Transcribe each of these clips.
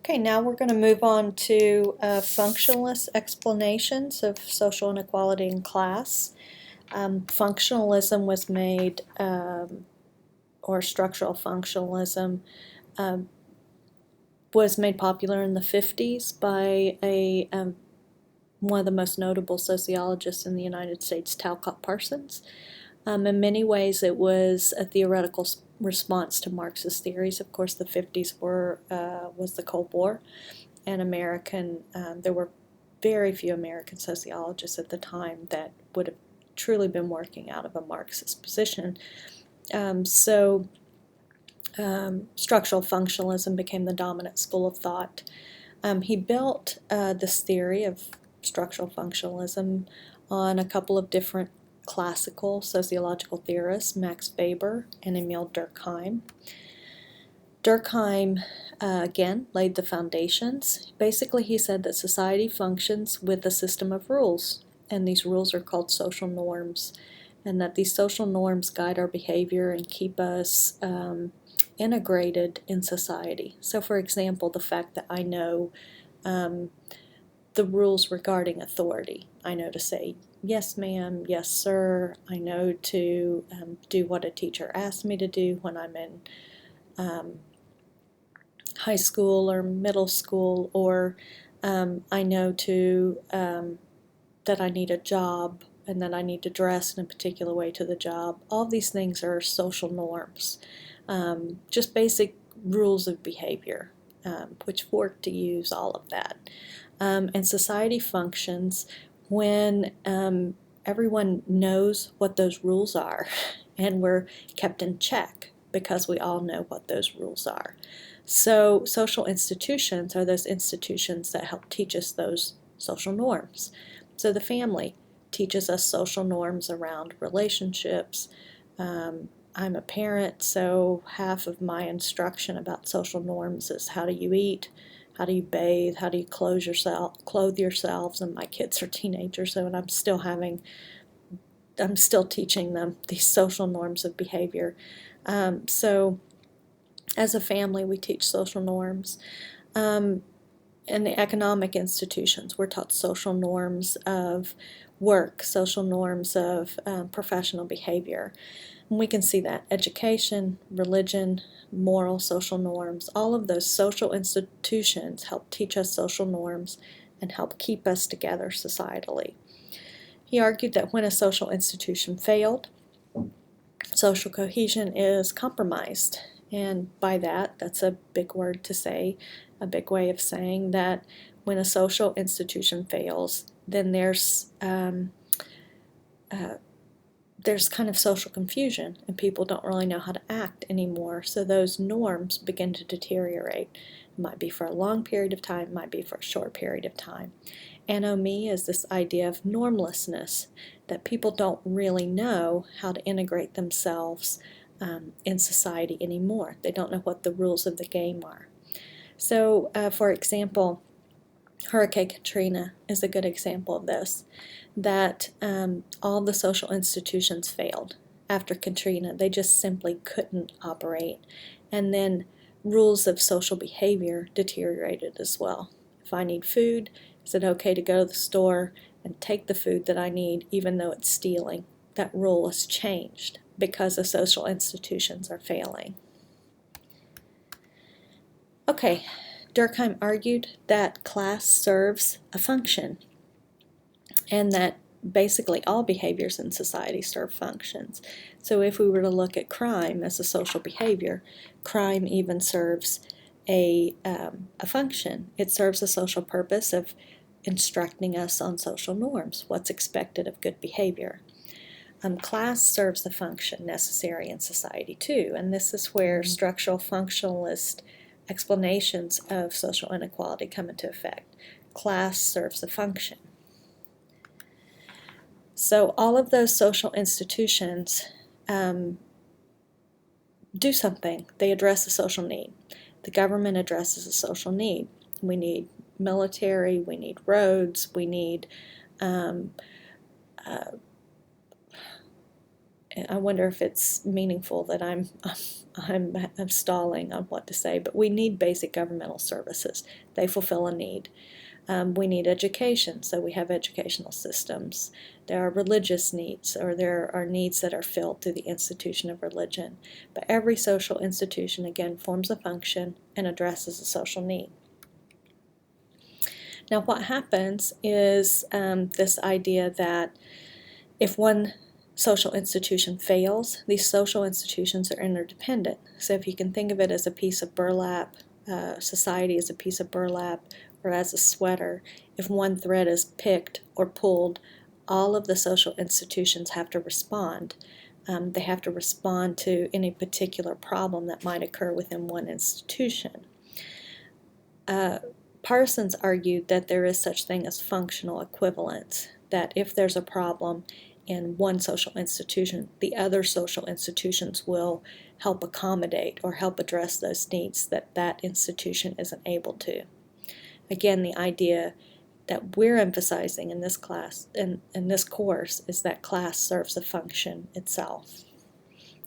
Okay, now we're going to move on to functionalist explanations of social inequality in class. Functionalism was made, or structural functionalism, was made popular in the 50s by one of the most notable sociologists in the United States, Talcott Parsons. In many ways, it was a theoretical response to Marxist theories. Of course, the 50s was the Cold War, and there were very few American sociologists at the time that would have truly been working out of a Marxist position. Structural functionalism became the dominant school of thought. He built this theory of structural functionalism on a couple of different classical sociological theorists, Max Weber and Emil Durkheim. Durkheim, again, laid the foundations. Basically, he said that society functions with a system of rules, and these rules are called social norms, and that these social norms guide our behavior and keep us integrated in society. So, for example, the fact that I know the rules regarding authority. I know to say, yes ma'am, yes sir. I know to do what a teacher asks me to do when I'm in high school or middle school, or I know that I need a job and that I need to dress in a particular way to the job. All these things are social norms, just basic rules of behavior, which work to use all of that. And society functions when everyone knows what those rules are, and we're kept in check because we all know what those rules are. So social institutions are those institutions that help teach us those social norms. So the family teaches us social norms around relationships. I'm a parent, so half of my instruction about social norms is how do you eat, how do you bathe, how do you clothe yourselves, and my kids are teenagers, so I'm still teaching them these social norms of behavior. So as a family, we teach social norms. In the economic institutions, we're taught social norms of work, social norms of professional behavior. And we can see that education, religion, moral, social norms, all of those social institutions help teach us social norms and help keep us together societally. He argued that when a social institution failed, social cohesion is compromised. And by that's a big word to say, a big way of saying that when a social institution fails, then there's kind of social confusion, and people don't really know how to act anymore. So those norms begin to deteriorate. It might be for a long period of time, it might be for a short period of time. Anomie is this idea of normlessness, that people don't really know how to integrate themselves in society anymore. They don't know what the rules of the game are. So, for example, Hurricane Katrina is a good example of this, that all the social institutions failed after Katrina. They just simply couldn't operate. And then rules of social behavior deteriorated as well. If I need food, is it okay to go to the store and take the food that I need even though it's stealing? That rule has changed because the social institutions are failing. Okay, Durkheim argued that class serves a function, and that basically all behaviors in society serve functions. So if we were to look at crime as a social behavior, crime even serves a function. It serves a social purpose of instructing us on social norms, what's expected of good behavior. Class serves the function necessary in society too, and this is where structural functionalist explanations of social inequality come into effect. Class serves the function. So all of those social institutions do something. They address a social need. The government addresses a social need. We need military, we need roads, we need I wonder if it's meaningful that I'm stalling on what to say, but we need basic governmental services. They fulfill a need. We need education, so we have educational systems. There are religious needs, or there are needs that are filled through the institution of religion. But every social institution, again, forms a function and addresses a social need. Now, what happens is this idea that if one social institution fails, these social institutions are interdependent. So if you can think of it as a piece of burlap, society as a piece of burlap, or as a sweater, if one thread is picked or pulled, all of the social institutions have to respond. They have to respond to any particular problem that might occur within one institution. Parsons argued that there is such thing as functional equivalence, that if there's a problem in one social institution, the other social institutions will help accommodate or help address those needs that that institution isn't able to. Again, the idea that we're emphasizing in this class, in this course, is that class serves a function itself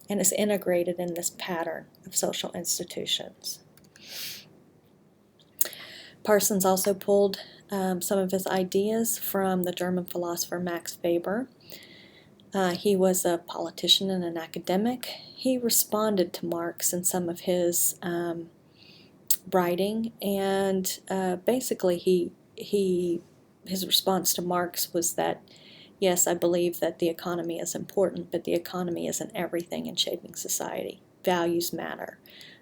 and is integrated in this pattern of social institutions. Parsons also pulled some of his ideas from the German philosopher Max Weber. He was a politician and an academic. He responded to Marx in some of his writing, and basically his response to Marx was that, yes, I believe that the economy is important, but the economy isn't everything in shaping society. Values matter.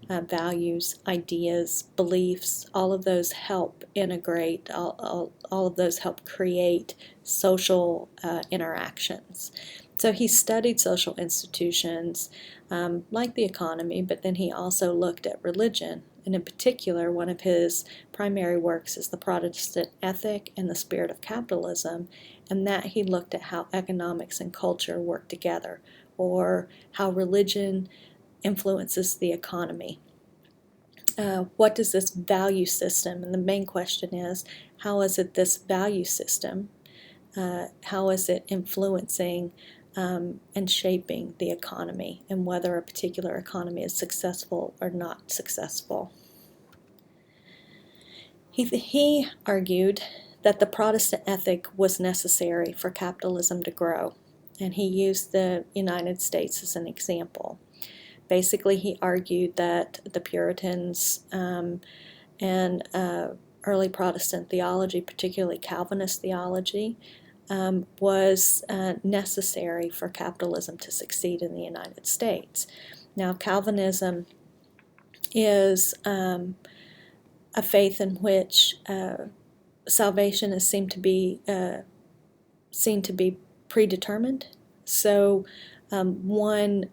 Values, ideas, beliefs, all of those help integrate, all of those help create social interactions. So he studied social institutions like the economy, but then he also looked at religion. And in particular, one of his primary works is The Protestant Ethic and the Spirit of Capitalism, and that he looked at how economics and culture work together, or how religion influences the economy. What does this value system, and the main question is, how is it this value system, how is it influencing and shaping the economy, and whether a particular economy is successful or not successful. He argued that the Protestant ethic was necessary for capitalism to grow, and he used the United States as an example. Basically, he argued that the Puritans and early Protestant theology, particularly Calvinist theology, was necessary for capitalism to succeed in the United States. Now, Calvinism is a faith in which salvation is seen to be predetermined. So one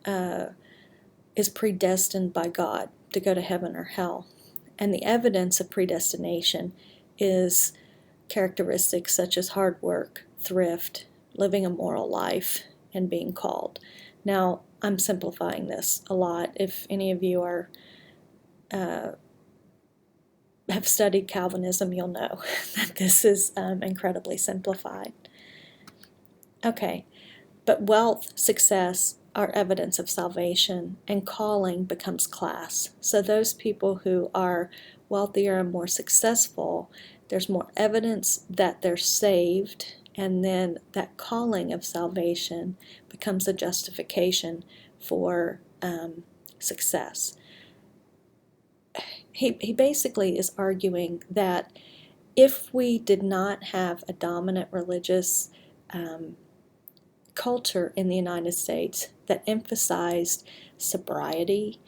is predestined by God to go to heaven or hell. And the evidence of predestination is characteristics such as hard work, thrift, living a moral life, and being called. Now, I'm simplifying this a lot. If any of you are have studied Calvinism, you'll know that this is incredibly simplified. Okay, but wealth, success are evidence of salvation, and calling becomes class. So those people who are wealthier and more successful, there's more evidence that they're saved, and then that calling of salvation becomes a justification for success. He basically is arguing that if we did not have a dominant religious culture in the United States that emphasized sobriety,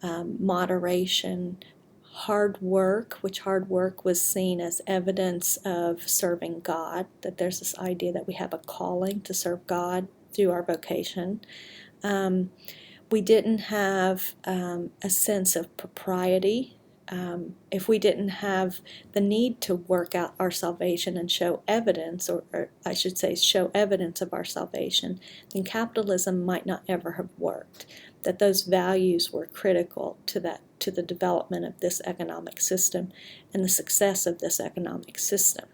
moderation, hard work, which hard work was seen as evidence of serving God, that there's this idea that we have a calling to serve God through our vocation. We didn't have a sense of propriety. If we didn't have the need to work out our salvation and show evidence, or I should say show evidence of our salvation, then capitalism might not ever have worked. That those values were critical to the development of this economic system and the success of this economic system.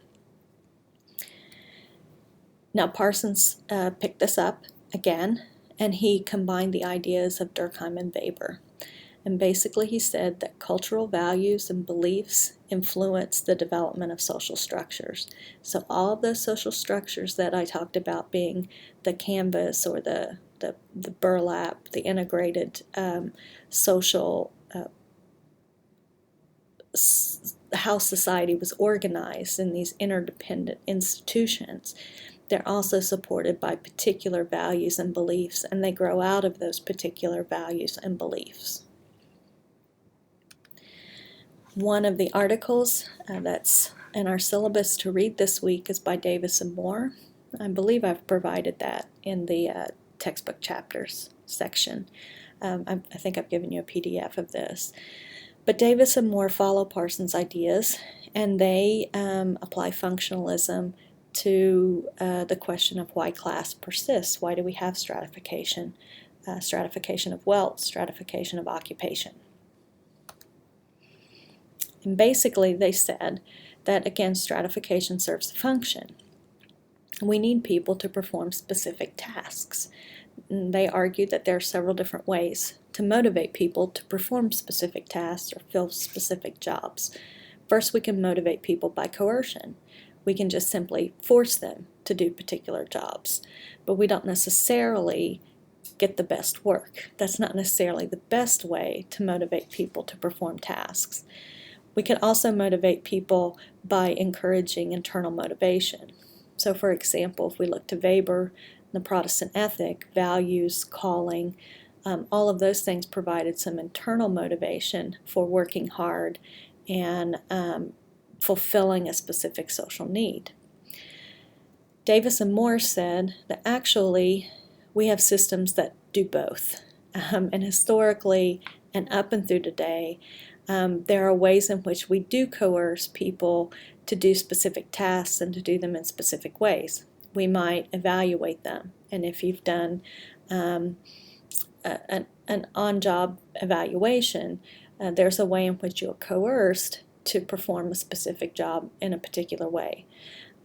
Now Parsons picked this up again, and he combined the ideas of Durkheim and Weber. And basically he said that cultural values and beliefs influence the development of social structures. So all of those social structures that I talked about, being the canvas or the burlap, the integrated social how society was organized in these interdependent institutions, they're also supported by particular values and beliefs, and they grow out of those particular values and beliefs. One of the articles that's in our syllabus to read this week is by Davis and Moore. I believe I've provided that in the textbook chapters section. I think I've given you a PDF of this. But Davis and Moore follow Parsons' ideas, and they apply functionalism to the question of why class persists. Why do we have stratification? Stratification of wealth, stratification of occupation. And basically they said that, again, stratification serves a function. We need people to perform specific tasks. And they argued that there are several different ways to motivate people to perform specific tasks or fill specific jobs. First, we can motivate people by coercion. We can just simply force them to do particular jobs, but we don't necessarily get the best work. That's not necessarily the best way to motivate people to perform tasks. We can also motivate people by encouraging internal motivation. So for example, if we look to Weber, the Protestant ethic, values, calling, all of those things provided some internal motivation for working hard and fulfilling a specific social need. Davis and Moore said that actually we have systems that do both. And historically and up and through today, there are ways in which we do coerce people to do specific tasks and to do them in specific ways. We might evaluate them, and if you've done an on-job evaluation, there's a way in which you're coerced to perform a specific job in a particular way.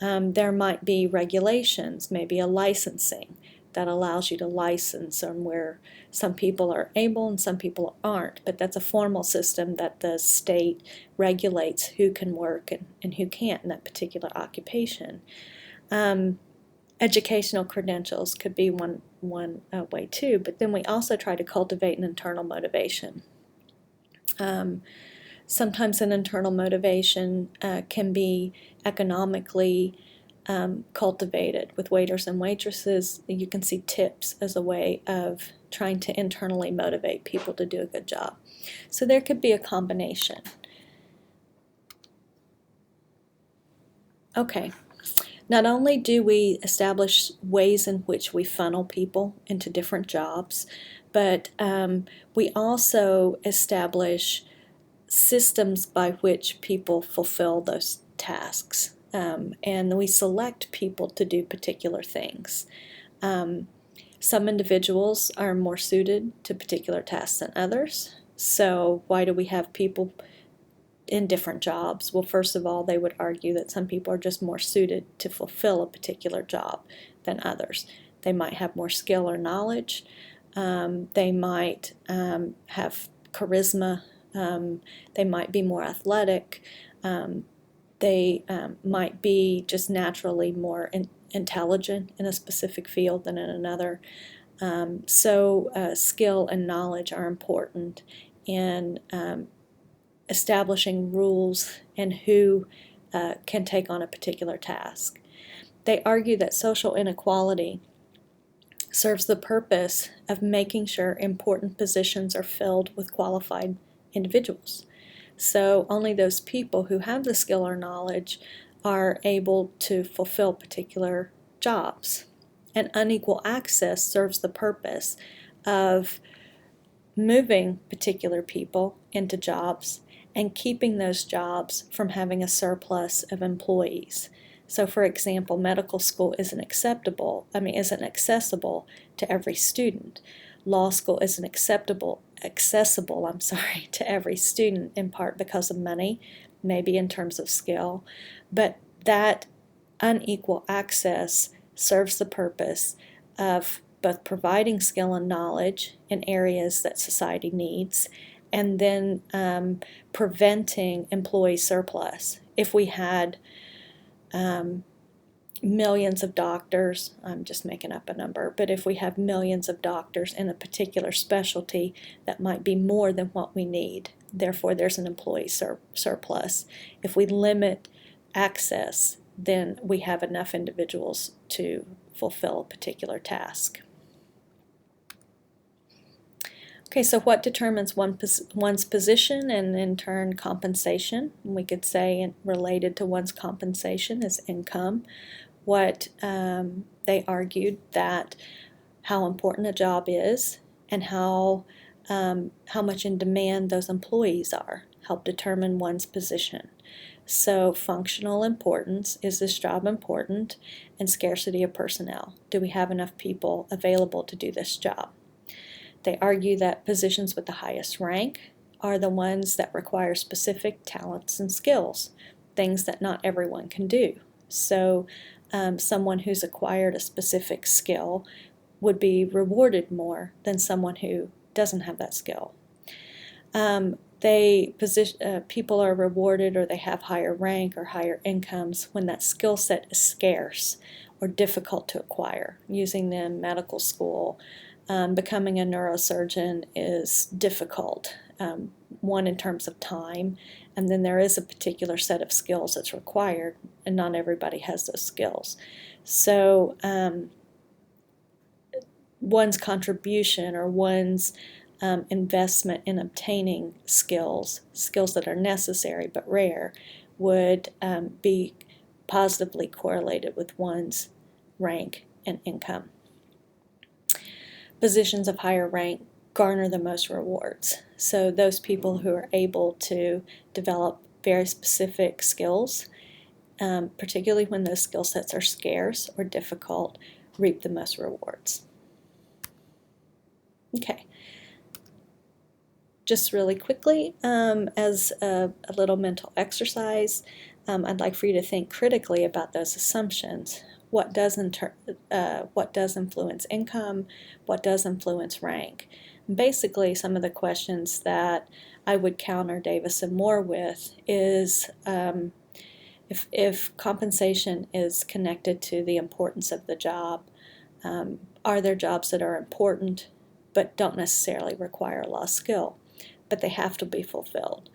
There might be regulations, maybe a licensing that allows you to license, and where some people are able and some people aren't, but that's a formal system that the state regulates who can work and who can't in that particular occupation. Educational credentials could be one way too, but then we also try to cultivate an internal motivation. Sometimes an internal motivation can be economically cultivated. With waiters and waitresses, you can see tips as a way of trying to internally motivate people to do a good job. So there could be a combination. Okay. Not only do we establish ways in which we funnel people into different jobs, but we also establish systems by which people fulfill those tasks. And we select people to do particular things. Some individuals are more suited to particular tasks than others. So why do we have people in different jobs? Well, first of all, they would argue that some people are just more suited to fulfill a particular job than others. They might have more skill or knowledge. They might have charisma. They might be more athletic. They might be just naturally more intelligent in a specific field than in another. So skill and knowledge are important in establishing rules and who can take on a particular task. They argue that social inequality serves the purpose of making sure important positions are filled with qualified individuals. So only those people who have the skill or knowledge are able to fulfill particular jobs. And unequal access serves the purpose of moving particular people into jobs and keeping those jobs from having a surplus of employees. So for example, medical school isn't accessible to every student. Law school isn't accessible to every student, in part because of money, maybe in terms of skill, but that unequal access serves the purpose of both providing skill and knowledge in areas that society needs, and then preventing employee surplus. If we had millions of doctors, I'm just making up a number, but if we have millions of doctors in a particular specialty, that might be more than what we need. Therefore, there's an employee surplus. If we limit access, then we have enough individuals to fulfill a particular task. Okay, so what determines one's position and in turn compensation? We could say related to one's compensation is income. What they argued that how important a job is and how much in demand those employees are help determine one's position. So functional importance, is this job important, and scarcity of personnel. Do we have enough people available to do this job? They argue that positions with the highest rank are the ones that require specific talents and skills, things that not everyone can do. So someone who's acquired a specific skill would be rewarded more than someone who doesn't have that skill. People are rewarded, or they have higher rank or higher incomes when that skill set is scarce or difficult to acquire. Using them in medical school, becoming a neurosurgeon is difficult, one in terms of time, and then there is a particular set of skills that's required, and not everybody has those skills. So one's contribution or one's investment in obtaining skills that are necessary but rare, would be positively correlated with one's rank and income. Positions of higher rank garner the most rewards. So those people who are able to develop very specific skills, particularly when those skill sets are scarce or difficult, reap the most rewards. Okay. Just really quickly, as a little mental exercise, I'd like for you to think critically about those assumptions. What does influence income? What does influence rank? Basically, some of the questions that I would counter Davis and Moore with is if compensation is connected to the importance of the job, are there jobs that are important but don't necessarily require a lot of skill, but they have to be fulfilled?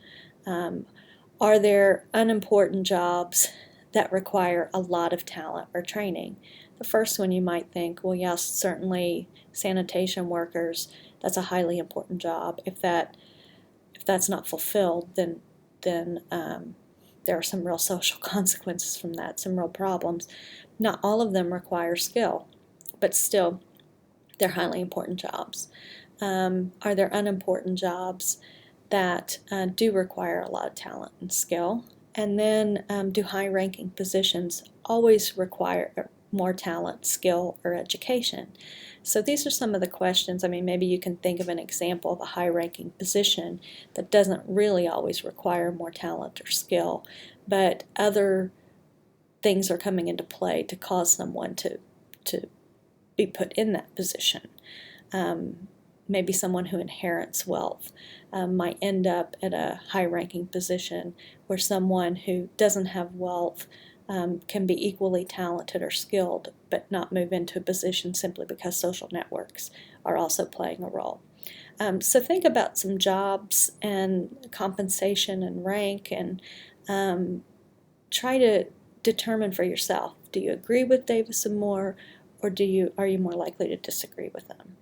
Are there unimportant jobs that require a lot of talent or training? The first one you might think, well, yes, certainly sanitation workers, that's a highly important job. If that's not fulfilled, then there are some real social consequences from that, some real problems. Not all of them require skill, but still, they're highly important jobs. Are there unimportant jobs that do require a lot of talent and skill? And then do high-ranking positions always require more talent, skill, or education? So these are some of the questions. I mean, maybe you can think of an example of a high-ranking position that doesn't really always require more talent or skill, but other things are coming into play to cause someone to be put in that position. Maybe someone who inherits wealth might end up at a high-ranking position, where someone who doesn't have wealth can be equally talented or skilled, but not move into a position simply because social networks are also playing a role. So think about some jobs and compensation and rank, and try to determine for yourself, do you agree with Davis and Moore, or are you more likely to disagree with them?